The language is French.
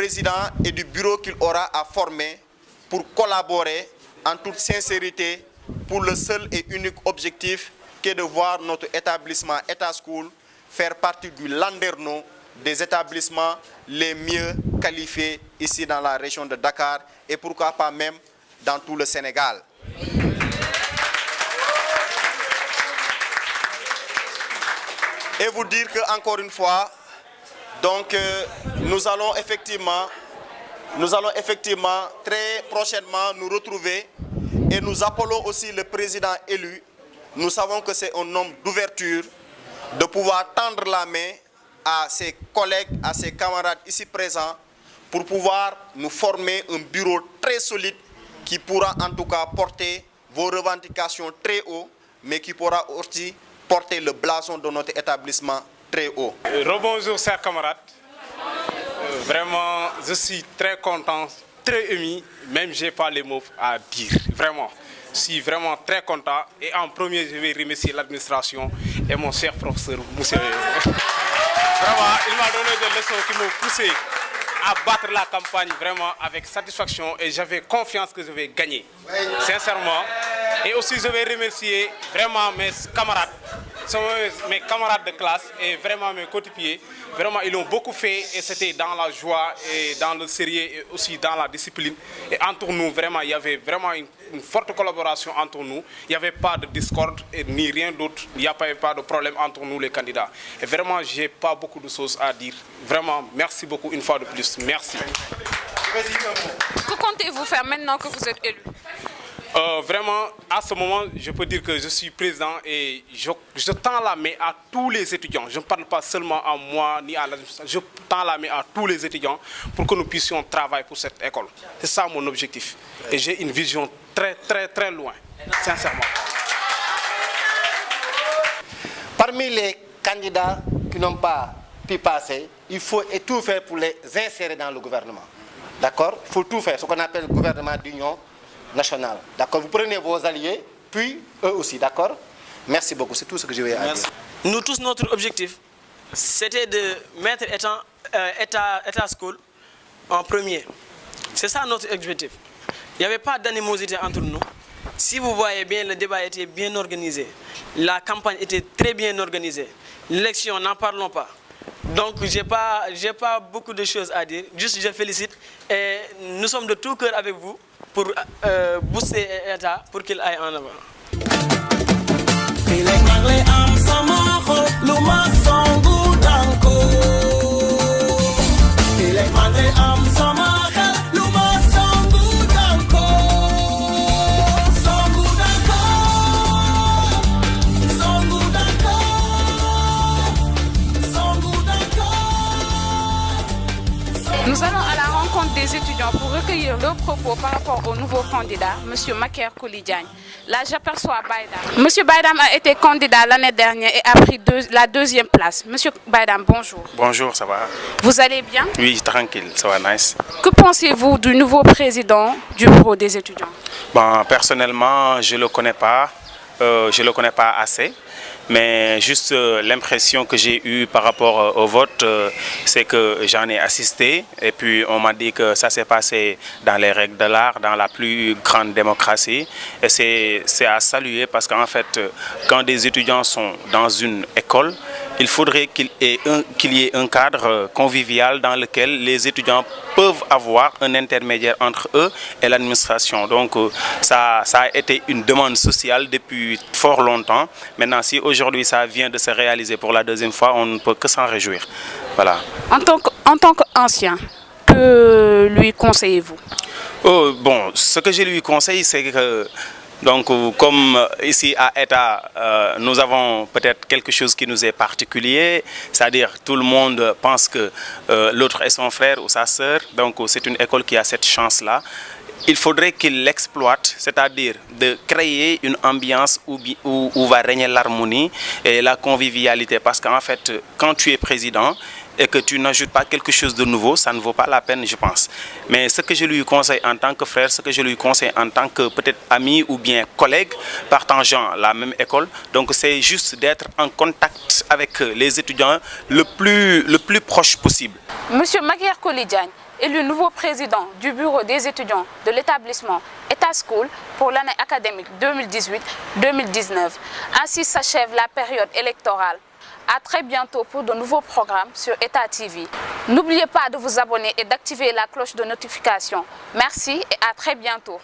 président et du bureau qu'il aura à former pour collaborer en toute sincérité pour le seul et unique objectif qui est de voir notre établissement État School faire partie du landerneau des établissements les mieux qualifiés ici dans la région de Dakar et pourquoi pas même dans tout le Sénégal. Et vous dire que encore une fois, donc nous allons effectivement très prochainement nous retrouver et nous appelons aussi le président élu. Nous savons que c'est un homme d'ouverture, de pouvoir tendre la main à ses collègues, à ses camarades ici présents pour pouvoir nous former un bureau très solide qui pourra en tout cas porter vos revendications très haut, mais qui pourra aussi porter le blason de notre établissement très haut. Rebonjour chers camarades, vraiment je suis très content, très ému, même j'ai pas les mots à dire, vraiment. Je suis vraiment très content et en premier je vais remercier l'administration et mon cher professeur Moussé. Vraiment, il m'a donné des leçons qui m'ont poussé à battre la campagne vraiment avec satisfaction et j'avais confiance que je vais gagner, sincèrement. Et aussi je vais remercier vraiment mes camarades de classe et vraiment mes coéquipiers. Vraiment, ils ont beaucoup fait et c'était dans la joie et dans le sérieux et aussi dans la discipline. Et entre nous, vraiment, il y avait vraiment une forte collaboration entre nous. Il n'y avait pas de discorde ni rien d'autre. Il n'y avait pas de problème entre nous, les candidats. Et vraiment, je n'ai pas beaucoup de choses à dire. Vraiment, merci beaucoup une fois de plus. Merci. Que comptez-vous faire maintenant que vous êtes élu? Vraiment, à ce moment, je peux dire que je suis président et je tends la main à tous les étudiants. Je ne parle pas seulement à moi ni à l'administration. Je tends la main à tous les étudiants pour que nous puissions travailler pour cette école. C'est ça mon objectif. Et j'ai une vision très, très, très loin, sincèrement. Parmi les candidats qui n'ont pas pu passer, il faut tout faire pour les insérer dans le gouvernement. D'accord? Il faut tout faire, ce qu'on appelle le gouvernement d'union nationale. D'accord? Vous prenez vos alliés, puis eux aussi, d'accord? Merci beaucoup, c'est tout ce que je vais dire. Nous tous, notre objectif, c'était de mettre État School en premier. C'est ça notre objectif. Il n'y avait pas d'animosité entre nous. Si vous voyez bien, le débat était bien organisé. La campagne était très bien organisée. L'élection, n'en parlons pas. Donc, je n'ai pas beaucoup de choses à dire. Juste, je félicite. Et nous sommes de tout cœur avec vous pour booster l'État pour qu'il aille en avant. Nous allons à la rencontre des étudiants pour recueillir leurs propos par rapport au nouveau candidat, M. Maker Kolidiagne. Là, j'aperçois Baïdam. M. Baïdam a été candidat l'année dernière et a pris la deuxième place. M. Baïdam, bonjour. Bonjour, ça va? Vous allez bien? Oui, tranquille, ça va, nice. Que pensez-vous du nouveau président du bureau des étudiants? Bon, personnellement, je ne le connais pas. Je ne le connais pas assez. Mais juste l'impression que j'ai eue par rapport au vote, c'est que j'en ai assisté et puis on m'a dit que ça s'est passé dans les règles de l'art, dans la plus grande démocratie. Et c'est à saluer parce qu'en fait, quand des étudiants sont dans une école, il faudrait qu'il y ait un cadre convivial dans lequel les étudiants peuvent avoir un intermédiaire entre eux et l'administration. Donc ça a été une demande sociale depuis fort longtemps. Maintenant, si aujourd'hui ça vient de se réaliser pour la deuxième fois, on ne peut que s'en réjouir. Voilà. En tant qu'ancien, que lui conseillez-vous? Bon, ce que je lui conseille, c'est que donc, comme ici à ETA, nous avons peut-être quelque chose qui nous est particulier, c'est-à-dire tout le monde pense que l'autre est son frère ou sa sœur, donc c'est une école qui a cette chance-là. Il faudrait qu'il l'exploite, c'est-à-dire de créer une ambiance où va régner l'harmonie et la convivialité, parce qu'en fait, quand tu es président, et que tu n'ajoutes pas quelque chose de nouveau, ça ne vaut pas la peine, je pense. Mais ce que je lui conseille en tant que frère, ce que je lui conseille en tant que peut-être ami ou bien collègue, partageant la même école, donc c'est juste d'être en contact avec les étudiants le plus proche possible. Monsieur Maker Kolidiagne, élu nouveau président du bureau des étudiants de l'établissement État School pour l'année académique 2018-2019. Ainsi s'achève la période électorale. À très bientôt pour de nouveaux programmes sur État TV. N'oubliez pas de vous abonner et d'activer la cloche de notification. Merci et à très bientôt.